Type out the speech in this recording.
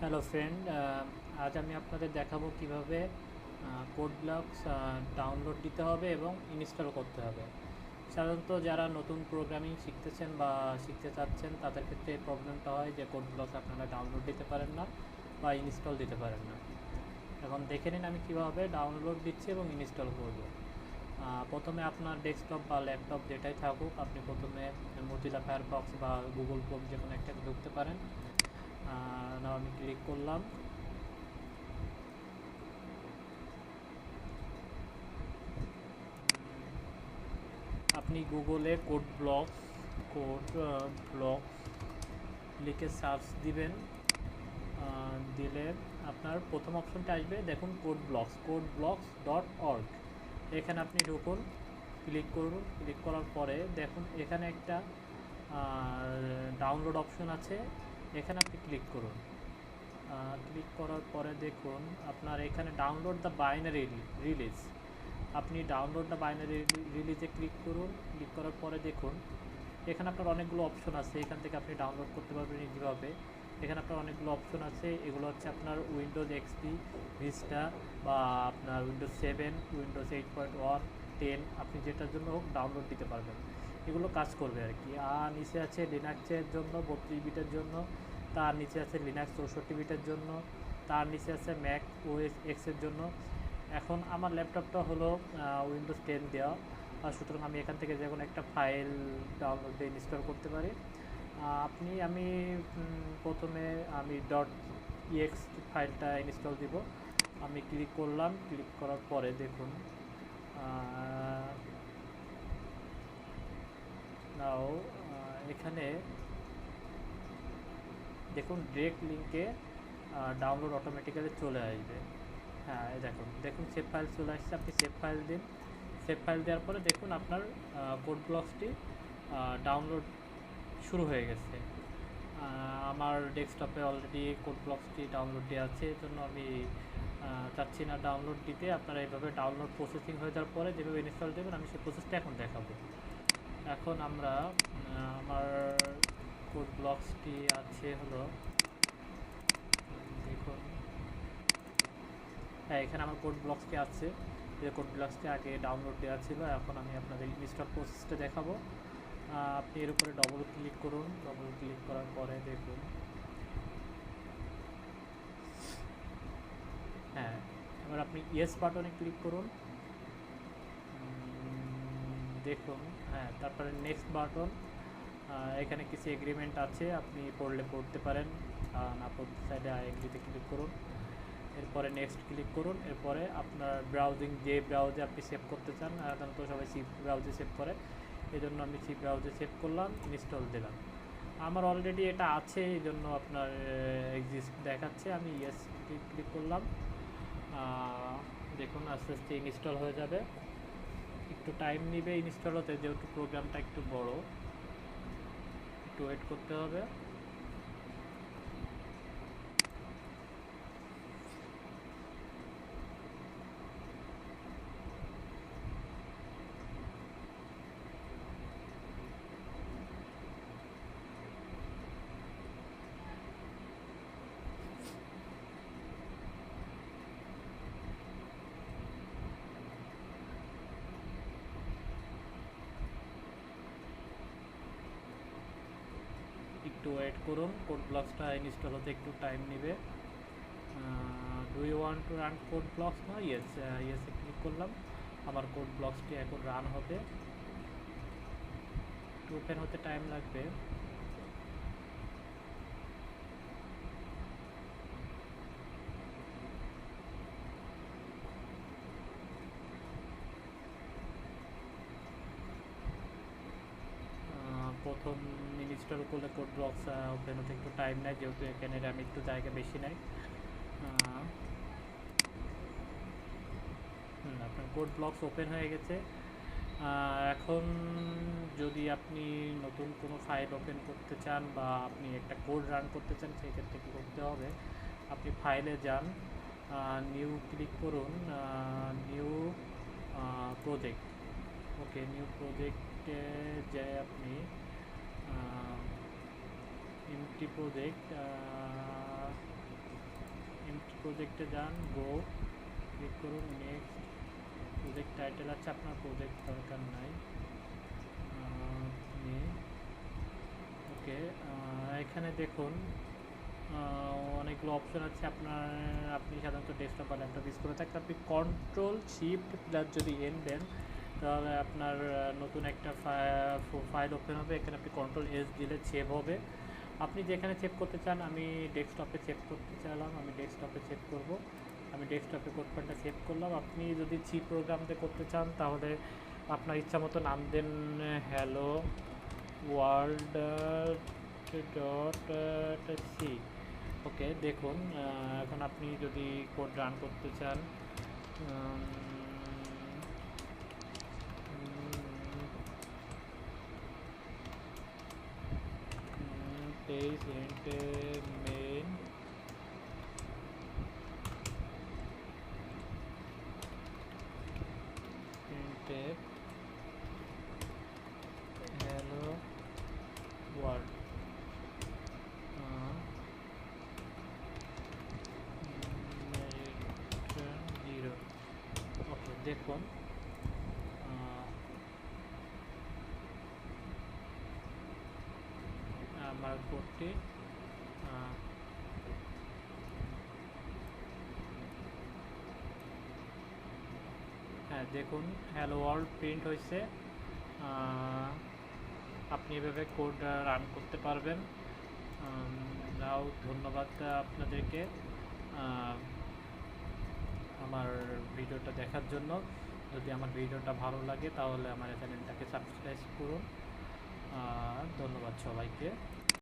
Hello friend, আজ আমি আপনাদের দেখাবো কিভাবে কোড ব্লকস ডাউনলোড দিতে হবে এবং ইনস্টল করতে হবে। সাধারণত যারা নতুন প্রোগ্রামিং শিখতেছেন বা শিখতে চাচ্ছেন তাদের ক্ষেত্রে এই প্রবলেমটা হয় যে কোড ব্লকস আপনারা ডাউনলোড দিতে পারেন না বা ইনস্টল দিতে পারেন না। এখন দেখে নিন আমি কিভাবে ডাউনলোড দিচ্ছি এবং ইনস্টল করব। প্রথমে আপনার ডেস্কটপ বা ল্যাপটপ যেটাই থাকুক, আপনি প্রথমে মোজিলা ফায়ারফক্স বা গুগল ক্রোম যে কোনো একটাতে ঢুকতে পারেন। নাও আমি ক্লিক করলাম। আপনি গুগলে কোড ব্লকস লিখে সার্চ দিবেন। দিলে আপনার প্রথম অপশনটা আসবে, দেখুন codeblocks.org। এখানে আপনি ঢুকুন, ক্লিক করুন। ক্লিক করার পরে দেখুন এখানে একটা ডাউনলোড অপশন আছে, এখানে আপনি ক্লিক করুন। ক্লিক করার পরে দেখুন আপনার এখানে ডাউনলোড দ্য বাইনারি রিলিজ। আপনি ডাউনলোড দ্য বাইনারি রিলিজে ক্লিক করুন। ক্লিক করার পরে দেখুন এখানে আপনার অনেকগুলো অপশন আছে, এখান থেকে আপনি ডাউনলোড করতে পারবেন ইজিভাবে। এখানে আপনার অনেকগুলো অপশন আছে, এগুলো হচ্ছে আপনার উইন্ডোজ এক্সপি, ভিস্টা বা আপনার উইন্ডোজ 7, উইন্ডোজ 8.1, 10, আপনি যেটার জন্য হোক ডাউনলোড দিতে পারবেন। এগুলো কাজ করবে আর কি। আর নিচে আছে লিনাক্সের জন্য 32 বিটের জন্য, তার নিচে আছে লিনাক্স 64 বিটের জন্য, তার নিচে আছে ম্যাক ওএস এক্সের জন্য। এখন আমার ল্যাপটপটা হলো উইন্ডোজ 10 দেওয়া, সুতরাং আমি এখান থেকে যে কোনো একটা ফাইল ডাউনলোড দিয়ে ইনস্টল করতে পারি। আমি প্রথমে আমি .exe ফাইলটা ইনস্টল দিব। আমি ক্লিক করলাম। ক্লিক করার পরে দেখুন নাও এখানে দেখুন ডিরেক্ট লিঙ্কে ডাউনলোড অটোমেটিক্যালি চলে আসবে। হ্যাঁ, দেখুন দেখুন সেভ ফাইল চলে আসছে। আপনি সেভ ফাইল দিন। সেভ ফাইল দেওয়ার পরে দেখুন আপনার কোড ব্লকসটি ডাউনলোড শুরু হয়ে গেছে। আমার ডেস্কটপে অলরেডি কোড ব্লকসটি ডাউনলোড দেওয়া আছে, এই জন্য আমি চাচ্ছি না ডাউনলোড দিতে। আপনারা এইভাবে ডাউনলোড প্রসেসিং হয়ে যাওয়ার পরে যেভাবে ইনস্টল দেবেন আমি সেই প্রসেসটা এখন দেখাবো। এখন আমরা আমার কোড ব্লকসটি আছে হলো, দেখুন হ্যাঁ এখানে আমার কোড ব্লকসটি আছে। যে কোড ব্লকসটি আগে ডাউনলোড দেওয়া ছিল, এখন আমি আপনাদের ইনস্টল প্রসেসটা দেখাবো। আপনি এর উপরে ডবল ক্লিক করুন। ডবল ক্লিক করার পরে দেখুন হ্যাঁ, এবার আপনি ইয়েস বাটনে ক্লিক করুন। দেখুন হ্যাঁ, তারপরে নেক্সট বাটন। এখানে কিছু এগ্রিমেন্ট আছে, আপনি পড়লে পড়তে পারেন, না পড়তে চাইলে এগ্রিতে ক্লিক করুন। এরপরে নেক্সট ক্লিক করুন। এরপরে আপনার ব্রাউজিং যে ব্রাউজে আপনি সেভ করতে চান, সাধারণত সবাই সি ব্রাউজে সেভ করে, এই জন্য আমি সি ব্রাউজে সেভ করলাম, ইনস্টল দিলাম। আমার অলরেডি এটা আছে, এই জন্য আপনার এক্সিস্ট দেখাচ্ছে। আমি ইয়েস ক্লিক করলাম। দেখুন আস্তে আস্তে ইনস্টল হয়ে যাবে। একটু টাইম নেবে ইনস্টল হতে, যেহেতু প্রোগ্রামটা একটু বড়, একটু ওয়েট করতে হবে। একটু ওয়েট করুন, কোড ব্লকসটা ইনস্টল হতে একটু টাইম নেবে। Do you want to run code blocks না? ইয়েস, ইয়েসে ক্লিক করলাম। আমার কোড ব্লকসটি এখন রান হবে, একটু ওপেন হতে টাইম লাগবে। প্রথম ইনস্টল করলে কোড ব্লকস ওপেন হতে একটু টাইম নেয়, যেহেতু এখানে র্যাম একটু জায়গা বেশি নেয়। আপনার কোড ব্লকস ওপেন হয়ে গেছে। এখন যদি আপনি নতুন কোনো ফাইল ওপেন করতে চান বা আপনি একটা কোড রান করতে চান, সেক্ষেত্রে কী করতে হবে, আপনি ফাইলে যান, নিউ ক্লিক করুন, নিউ প্রজেক্ট। ওকে, নিউ প্রজেক্টে যে আপনি এমটি প্রজেক্ট প্রজেক্টে যান, গো, ক্লিক করুন, নেক্সট। প্রজেক্ট টাইটেল আছে, আপনার প্রজেক্ট দরকার নাই। ওকে, এখানে দেখুন অনেকগুলো অপশন আছে। আপনি সাধারণত ডেস্কটপ বা ল্যাপটপ ইউজ করে থাকলে আপনি কন্ট্রোল শিফট প্লাস যদি এন দেন তাহলে আপনার নতুন একটা ফাইল ওপেন হবে। এখানে আপনি কন্ট্রোল এস দিলে সেভ হবে। আপনি যেখানে সেভ করতে চান, আমি ডেস্কটপে সেভ করতে চাইলাম, আমি ডেস্কটপে সেভ করব। আমি ডেস্কটপে কোড ফাইলটা সেভ করলাম। আপনি যদি সি প্রোগ্রামতে করতে চান তাহলে আপনার ইচ্ছা মতো নাম দেন, hello world dot C. Okay, দেখুন এখন আপনি যদি কোড রান করতে চান, page and main printf hello world return 0। Okay, দেখুন আমার কোডটি হ্যাঁ দেখুন হ্যালো ওয়ার্ল্ড প্রিন্ট হয়েছে। আপনি এভাবে কোড রান করতে পারবেন। নাও ধন্যবাদ আপনাদেরকে আমার ভিডিওটা দেখার জন্য। যদি আমার ভিডিওটা ভালো লাগে তাহলে আমার চ্যানেলটাকে সাবস্ক্রাইব করুন। ধন্যবাদ সবাইকে।